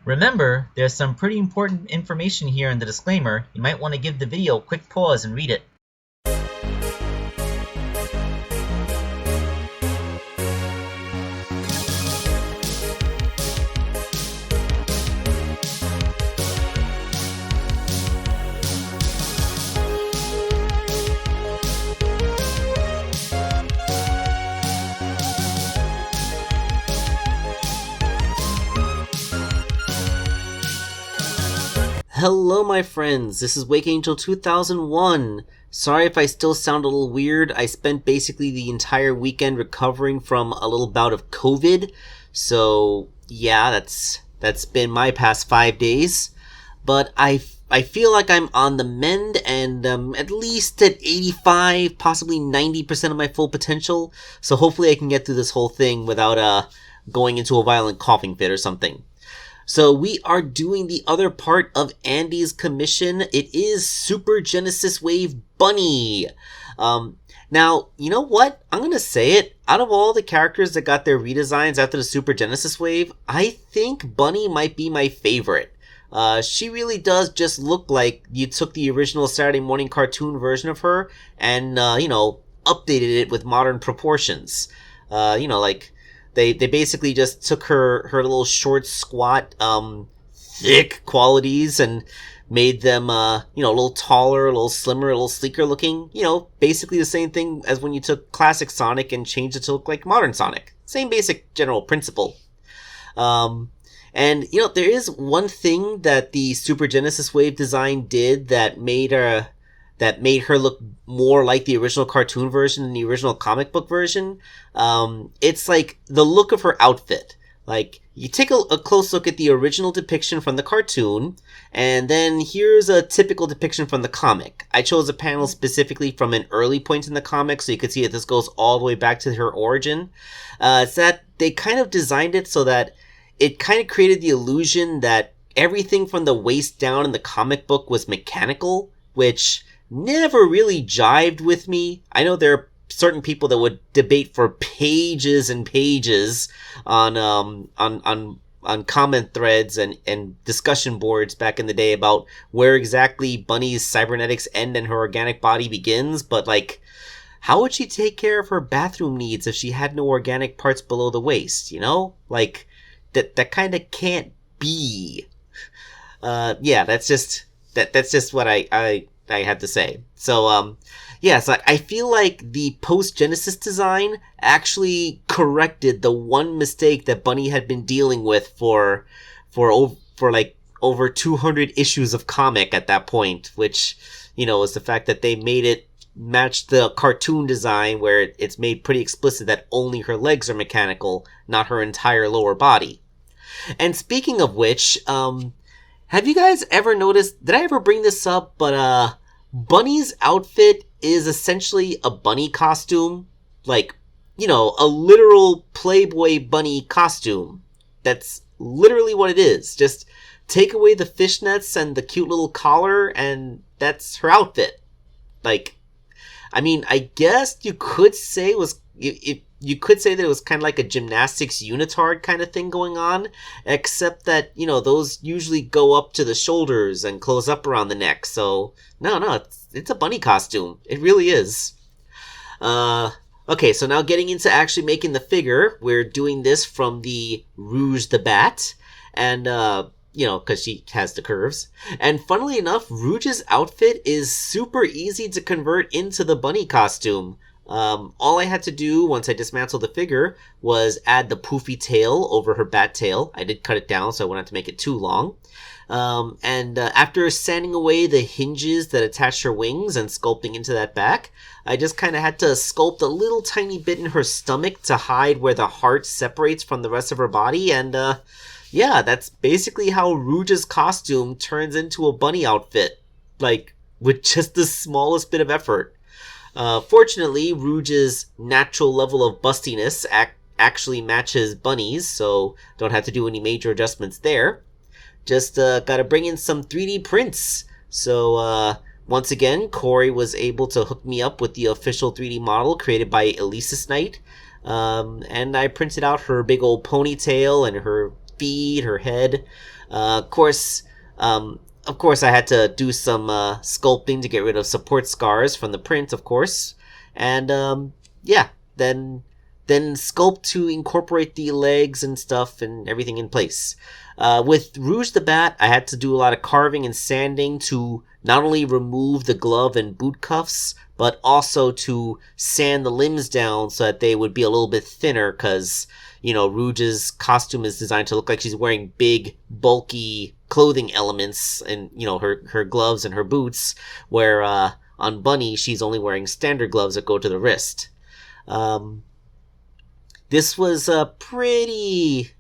Remember, there's some pretty important information here in the disclaimer. You might want to give the video a quick pause and read it. Hello my friends, this is Wake Angel 2001. Sorry if I still sound a little weird. I spent basically the entire weekend recovering from a little bout of COVID. So yeah, that's been my past 5 days. But I feel like I'm on the mend and at least at 85, possibly 90% of my full potential. So hopefully I can get through this whole thing without going into a violent coughing fit or something. So we are doing the other part of Andy's commission. It is Super Genesis Wave Bunnie. Now, you know what? I'm going to say it. Out of all the characters that got their redesigns after the Super Genesis Wave, I think Bunnie might be my favorite. She really does just look like you took the original Saturday morning cartoon version of her and, updated it with modern proportions. They basically just took her little short, squat, thick qualities and made them, a little taller, a little slimmer, a little sleeker looking. Basically the same thing as when you took classic Sonic and changed it to look like modern Sonic. Same basic general principle. And there is one thing that the Super Genesis Wave design did that made her look more like the original cartoon version than the original comic book version. It's like the look of her outfit. Like, you take a close look at the original depiction from the cartoon, and then here's a typical depiction from the comic. I chose a panel specifically from an early point in the comic, so you could see that this goes all the way back to her origin. It's that they kind of designed it so that it kind of created the illusion that everything from the waist down in the comic book was mechanical, which never really jived with me. I know there are certain people that would debate for pages and pages on comment threads and discussion boards back in the day about where exactly Bunnie's cybernetics end and her organic body begins, but like, how would she take care of her bathroom needs if she had no organic parts below the waist, Like, that kind of can't be. That's just what I had to say. So, so I feel like the post-Genesis design actually corrected the one mistake that Bunnie had been dealing with for over 200 issues of comic at that point, which, was the fact that they made it match the cartoon design where it's made pretty explicit that only her legs are mechanical, not her entire lower body. And speaking of which, have you guys ever noticed, did I ever bring this up, but Bunnie's outfit is essentially a bunny costume. Like, a literal Playboy bunny costume. That's literally what it is. Just take away the fishnets and the cute little collar, and that's her outfit. Like, I mean, I guess you could say you could say that it was kind of like a gymnastics unitard kind of thing going on, except that, those usually go up to the shoulders and close up around the neck. So, no, it's a bunny costume. It really is. Okay, so now getting into actually making the figure, we're doing this from the Rouge the Bat, and, because she has the curves. And funnily enough, Rouge's outfit is super easy to convert into the bunny costume. All I had to do once I dismantled the figure was add the poofy tail over her bat tail. I did cut it down so I wouldn't have to make it too long. After sanding away the hinges that attached her wings and sculpting into that back, I just kind of had to sculpt a little tiny bit in her stomach to hide where the heart separates from the rest of her body. And, that's basically how Rouge's costume turns into a bunny outfit. Like, with just the smallest bit of effort. Fortunately, Rouge's natural level of bustiness actually matches Bunnie's, so don't have to do any major adjustments there. Just gotta bring in some 3D prints. So once again, Corey was able to hook me up with the official 3D model created by Elisis Knight. And I printed out her big old ponytail and her feet, her head. Of course, I had to do some sculpting to get rid of support scars from the print, of course. And yeah, then sculpt to incorporate the legs and stuff and everything in place. With Rouge the Bat, I had to do a lot of carving and sanding to not only remove the glove and boot cuffs, but also to sand the limbs down so that they would be a little bit thinner, because, you know, Rouge's costume is designed to look like she's wearing big, bulky clothing elements and, you know, her gloves and her boots, where on Bunnie, she's only wearing standard gloves that go to the wrist. This was a pretty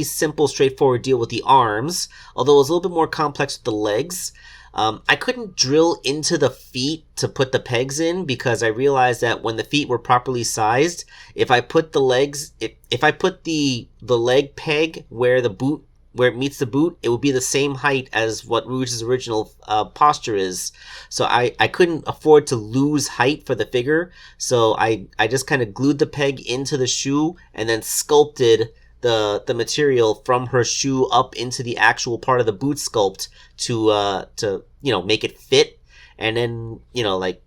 simple, straightforward deal with the arms, although it was a little bit more complex with the legs. I couldn't drill into the feet to put the pegs in because I realized that when the feet were properly sized, if I put the legs, if I put the leg peg where it meets the boot, it would be the same height as what Rouge's original posture is. So I couldn't afford to lose height for the figure. So I just kind of glued the peg into the shoe and then sculpted the material from her shoe up into the actual part of the boot sculpt to you know, make it fit, and then, you know, like,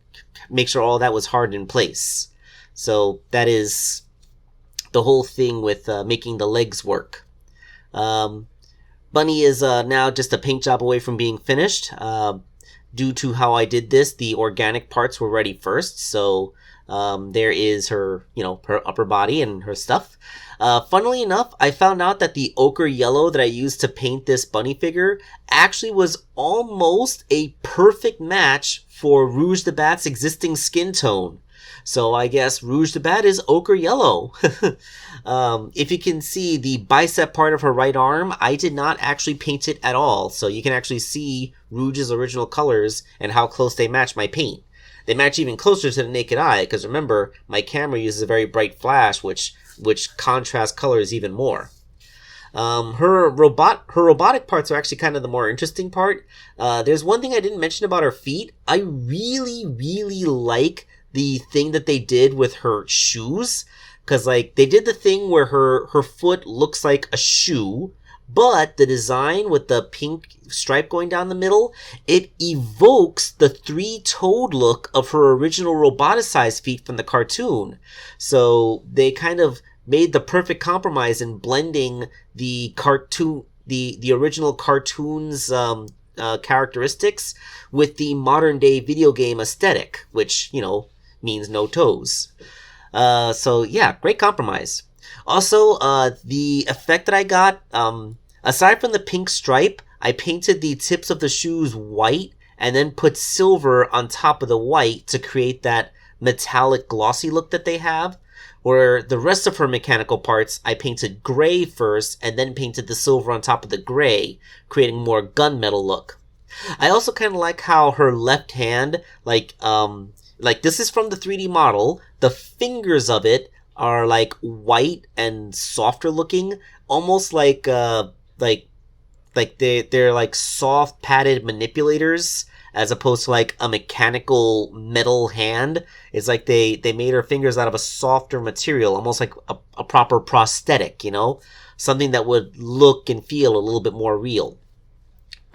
make sure all that was hard in place. So that is the whole thing with making the legs work. Bunnie is now just a paint job away from being finished. Due to how I did this, the organic parts were ready first, so there is her, you know, her upper body and her stuff. Funnily enough, I found out that the ochre yellow that I used to paint this Bunnie figure actually was almost a perfect match for Rouge the Bat's existing skin tone. So I guess Rouge the Bat is ochre yellow. If you can see the bicep part of her right arm, I did not actually paint it at all. So you can actually see Rouge's original colors and how close they match my paint. They match even closer to the naked eye, because remember, my camera uses a very bright flash, which contrasts colors even more. Her robotic parts are actually kind of the more interesting part. There's one thing I didn't mention about her feet. I really, really like the thing that they did with her shoes, because, like, they did the thing where her foot looks like a shoe, but the design with the pink stripe going down the middle, it evokes the three-toed look of her original roboticized feet from the cartoon. So they kind of made the perfect compromise in blending the cartoon, the original cartoon's characteristics with the modern day video game aesthetic, which, you know, means no toes. So yeah, great compromise. Also, the effect that I got, aside from the pink stripe, I painted the tips of the shoes white and then put silver on top of the white to create that metallic glossy look that they have. Where the rest of her mechanical parts, I painted gray first and then painted the silver on top of the gray, creating more gunmetal look. I also kind of like how her left hand, like this is from the 3D model, the fingers of it are like white and softer looking, almost like they're like soft padded manipulators, as opposed to like a mechanical metal hand. It's like they made her fingers out of a softer material, almost like a proper prosthetic, you know? Something that would look and feel a little bit more real.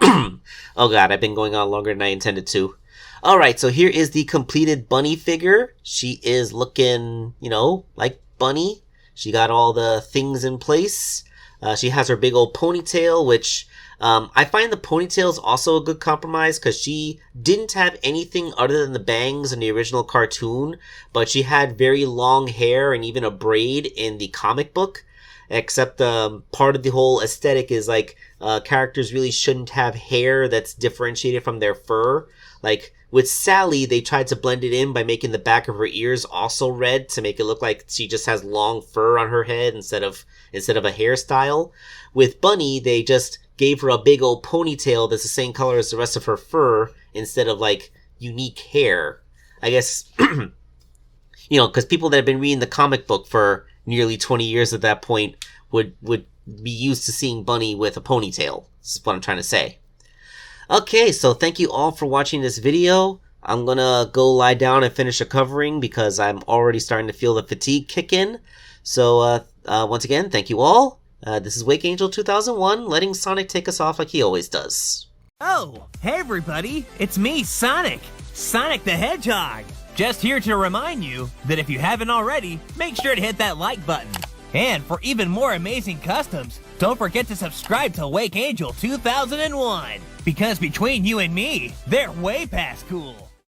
Oh god, I've been going on longer than I intended to. Alright, so here is the completed Bunnie figure. She is looking, you know, like Bunnie. She got all the things in place. She has her big old ponytail, which I find the ponytail is also a good compromise, because she didn't have anything other than the bangs in the original cartoon, but she had very long hair and even a braid in the comic book. Except part of the whole aesthetic is like characters really shouldn't have hair that's differentiated from their fur. Like with Sally, they tried to blend it in by making the back of her ears also red to make it look like she just has long fur on her head instead of a hairstyle. With Bunnie, they just gave her a big old ponytail that's the same color as the rest of her fur instead of like unique hair. I guess, you know, because people that have been reading the comic book for nearly 20 years at that point would be used to seeing Bunnie with a ponytail. This is what I'm trying to say. Okay, so thank you all for watching this video. I'm gonna go lie down and finish a covering because I'm already starting to feel the fatigue kick in. So once again, thank you all. This is Wake Angel 2001, letting Sonic take us off like he always does. Oh, hey everybody, it's me, Sonic! Sonic the Hedgehog! Just here to remind you that if you haven't already, make sure to hit that like button. And for even more amazing customs, don't forget to subscribe to Wake Angel 2001, because between you and me, they're way past cool.